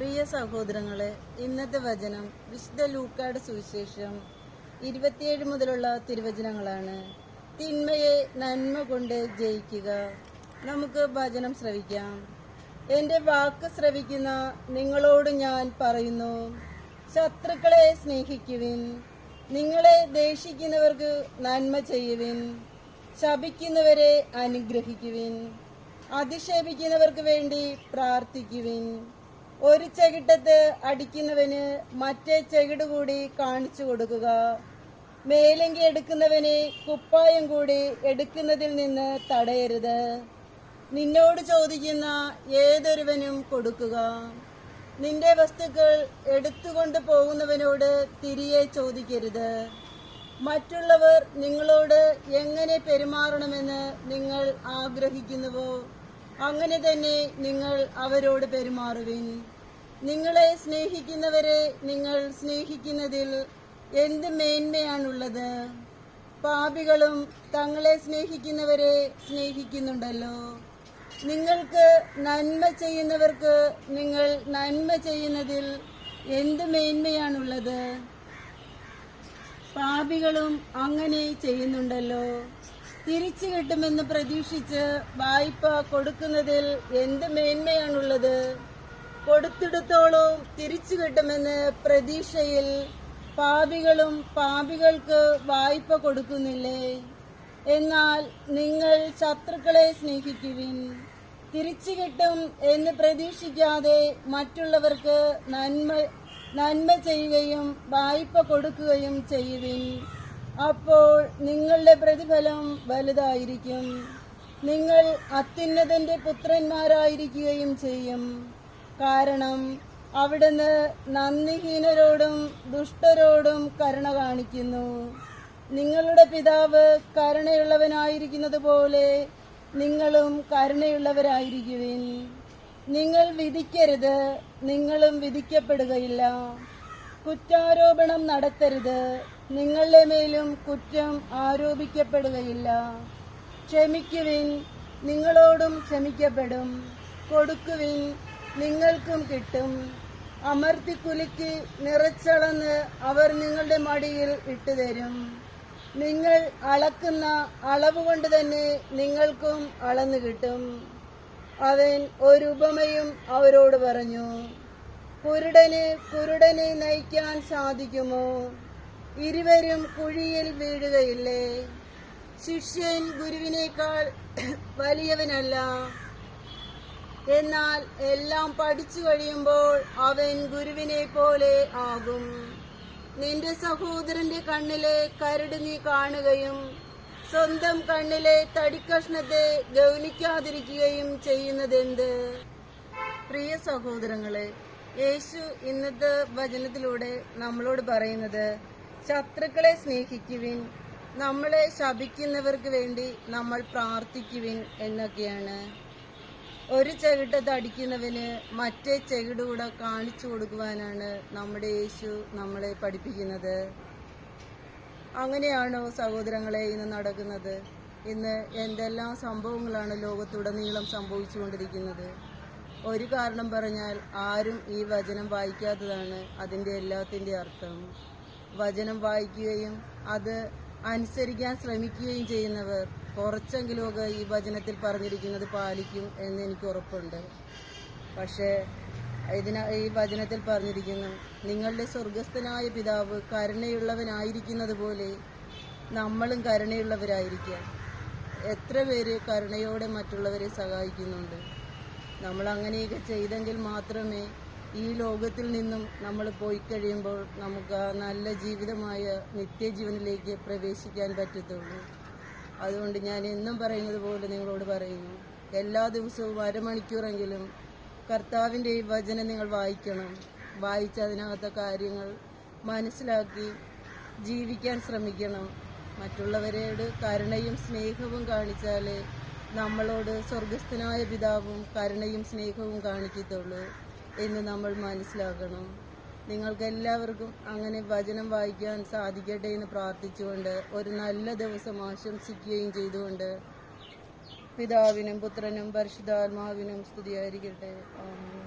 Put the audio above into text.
പ്രിയ സഹോദരങ്ങളെ, ഇന്നത്തെ വചനം വിശുദ്ധ ലൂക്കായുടെ സുവിശേഷം 27 മുതലുള്ള തിരുവചനങ്ങളാണ്. തിന്മയെ നന്മ കൊണ്ട് ജയിക്കുക. നമുക്ക് വചനം ശ്രവിക്കാം. എൻ്റെ വാക്ക് ശ്രവിക്കുന്ന നിങ്ങളോട് ഞാൻ പറയുന്നു, ശത്രുക്കളെ സ്നേഹിക്കുവിൻ, നിങ്ങളെ ദേഷിക്കുന്നവർക്ക് നന്മ ചെയ്യുവിൻ, ശപിക്കുന്നവരെ അനുഗ്രഹിക്കുവിൻ, അധിക്ഷേപിക്കുന്നവർക്ക് വേണ്ടി പ്രാർത്ഥിക്കുവിൻ. ഒരു ചെകിട്ടത്ത് അടിക്കുന്നവന് മറ്റേ ചെകിട് കൂടി കാണിച്ചു കൊടുക്കുക. മേലങ്കി എടുക്കുന്നവനെ കുപ്പായം കൂടി എടുക്കുന്നതിൽ നിന്ന് തടയരുത്. നിന്നോട് ചോദിക്കുന്ന ഏതൊരുവനും കൊടുക്കുക. നിന്റെ വസ്തുക്കൾ എടുത്തുകൊണ്ട് പോകുന്നവനോട് തിരികെ ചോദിക്കരുത്. മറ്റുള്ളവർ നിങ്ങളോട് എങ്ങനെ പെരുമാറണമെന്ന് നിങ്ങൾ ആഗ്രഹിക്കുന്നുവോ അങ്ങനെ തന്നെ നിങ്ങൾ അവരോട് പെരുമാറുവിൻ. നിങ്ങളെ സ്നേഹിക്കുന്നവരെ നിങ്ങൾ സ്നേഹിക്കുന്നതിൽ എന്ത് മേന്മയാണുള്ളത്? പാപികളും തങ്ങളെ സ്നേഹിക്കുന്നവരെ സ്നേഹിക്കുന്നുണ്ടല്ലോ. നിങ്ങൾക്ക് നന്മ ചെയ്യുന്നവർക്ക് നിങ്ങൾ നന്മ ചെയ്യുന്നതിൽ എന്ത് മേന്മയാണുള്ളത്? പാപികളും അങ്ങനെ ചെയ്യുന്നുണ്ടല്ലോ. തിരിച്ചു കിട്ടുമെന്ന് പ്രതീക്ഷിച്ച് വായ്പ കൊടുക്കുന്നതിൽ എന്ത് മേന്മയാണുള്ളത്? കൊടുത്തിടത്തോളം തിരിച്ചു കിട്ടുമെന്ന് പ്രതീക്ഷയിൽ പാപികളും പാപികൾക്ക് വായ്പ കൊടുക്കുന്നില്ലേ? എന്നാൽ നിങ്ങൾ ശത്രുക്കളെ സ്നേഹിക്കുവിൻ. തിരിച്ചു കിട്ടും എന്ന് പ്രതീക്ഷിക്കാതെ മറ്റുള്ളവർക്ക് നന്മ ചെയ്യുകയും വായ്പ കൊടുക്കുകയും ചെയ്യുവിൻ. അപ്പോൾ നിങ്ങളുടെ പ്രതിഫലം വലുതായിരിക്കും. നിങ്ങൾ അത്യുന്നതന്റെ പുത്രന്മാരായിരിക്കുകയും ചെയ്യും. കാരണം അവിടുന്ന് നന്ദിഹീനരോടും ദുഷ്ടരോടും കരുണ കാണിക്കുന്നു. നിങ്ങളുടെ പിതാവ് കരുണയുള്ളവനായിരിക്കുന്നത് പോലെ നിങ്ങളും കരുണയുള്ളവരായിരിക്കുവിൻ. നിങ്ങൾ വിധിക്കരുത്, നിങ്ങളും വിധിക്കപ്പെടുകയില്ല. കുറ്റാരോപണം നടത്തരുത്, നിങ്ങളുടെ മേലും കുറ്റം ആരോപിക്കപ്പെടുകയില്ല. ക്ഷമിക്കുവിൻ, നിങ്ങളോടും ക്ഷമിക്കപ്പെടും. കൊടുക്കുവിൻ, നിങ്ങൾക്കും കിട്ടും. അമർത്തിക്കുലുക്കി നിറച്ചളന്ന് അവർ നിങ്ങളുടെ മടിയിൽ ഇട്ടുതരും. നിങ്ങൾ അളക്കുന്ന അളവ് കൊണ്ട് തന്നെ നിങ്ങൾക്കും അളന്നു കിട്ടും. അവൻ ഒരു ഉപമയും അവരോട് പറഞ്ഞു. കുരുടനെ നയിക്കാൻ സാധിക്കുമോ? ഇരുവരും കുഴിയിൽ വീഴുകയില്ലേ? ശിഷ്യൻ ഗുരുവിനേക്കാൾ വലിയവനല്ല. എന്നാൽ എല്ലാം പഠിച്ചു കഴിയുമ്പോൾ അവൻ ഗുരുവിനെ പോലെ ആകും. നിന്റെ സഹോദരന്റെ കണ്ണിലെ കരട് നീ കാണുകയും സ്വന്തം കണ്ണിലെ തടിക്കഷ്ണത്തെ ഗൗനിക്കാതിരിക്കുകയും ചെയ്യുന്നതെന്ത്? പ്രിയ സഹോദരങ്ങളെ, യേശു ഇന്നത്തെ വചനത്തിലൂടെ നമ്മളോട് പറയുന്നത്, ശത്രുക്കളെ സ്നേഹിക്കുവിൻ, നമ്മളെ ശപിക്കുന്നവർക്ക് വേണ്ടി നമ്മൾ പ്രാർത്ഥിക്കുവിൻ എന്നൊക്കെയാണ്. ഒരു ചെകിട്ടത്ത് അടിക്കുന്നവന് മറ്റേ ചെകിടുകൂടെ കാണിച്ചു കൊടുക്കുവാനാണ് നമ്മുടെ യേശു നമ്മളെ പഠിപ്പിക്കുന്നത്. അങ്ങനെയാണോ സഹോദരങ്ങളെ ഇന്ന് നടക്കുന്നത്? ഇന്ന് എന്തെല്ലാം സംഭവങ്ങളാണ് ലോകത്തുടനീളം സംഭവിച്ചുകൊണ്ടിരിക്കുന്നത്? ഒരു കാരണം പറഞ്ഞാൽ ആരും ഈ വചനം വായിക്കാത്തതാണ് അതിൻ്റെ എല്ലാത്തിൻ്റെ അർത്ഥം. വചനം വായിക്കുകയും അത് അനുസരിക്കാൻ ശ്രമിക്കുകയും ചെയ്യുന്നവർ കുറച്ചെങ്കിലുമൊക്കെ ഈ വചനത്തിൽ പറഞ്ഞിരിക്കുന്നത് പാലിക്കും എന്ന് എനിക്ക് ഉറപ്പുണ്ട്. പക്ഷേ ഈ വചനത്തിൽ പറഞ്ഞിരിക്കുന്നു, നിങ്ങളുടെ സ്വർഗസ്ഥനായ പിതാവ് കരുണയുള്ളവനായിരിക്കുന്നത് പോലെ നമ്മളും കരുണയുള്ളവരായിരിക്കാം. എത്ര പേര് കരുണയോടെ മറ്റുള്ളവരെ സഹായിക്കുന്നുണ്ട്? നമ്മൾ അങ്ങനെയൊക്കെ ചെയ്തെങ്കിൽ മാത്രമേ ഈ ലോകത്തിൽ നിന്നും നമ്മൾ പോയി കഴിയുമ്പോൾ നമുക്ക് ആ നല്ല ജീവിതമായ നിത്യജീവനിലേക്ക് പ്രവേശിക്കാൻ പറ്റത്തുള്ളൂ. അതുകൊണ്ട് ഞാൻ എന്നും പറയുന്നത് പോലെ നിങ്ങളോട് പറയുന്നു, എല്ലാ ദിവസവും അരമണിക്കൂറെങ്കിലും കർത്താവിൻ്റെ ഈ വചനം നിങ്ങൾ വായിക്കണം. വായിച്ച് അതിനകത്തെ കാര്യങ്ങൾ മനസ്സിലാക്കി ജീവിക്കാൻ ശ്രമിക്കണം. മറ്റുള്ളവരോട് കരുണയും സ്നേഹവും കാണിച്ചാലേ നമ്മളോട് സ്വർഗസ്ഥനായ പിതാവും കരുണയും സ്നേഹവും കാണിക്കത്തുള്ളൂ എന്ന് നമ്മൾ മനസ്സിലാക്കണം. നിങ്ങൾക്കെല്ലാവർക്കും അങ്ങനെ വചനം വായിക്കാൻ സാധിക്കട്ടെ എന്ന് പ്രാർത്ഥിച്ചുകൊണ്ട് ഒരു നല്ല ദിവസം ആശംസിക്കുകയും ചെയ്തുകൊണ്ട് പിതാവിനും പുത്രനും പരിശുദ്ധാത്മാവിനും സ്തുതിയായിരിക്കട്ടെ. ആമേൻ.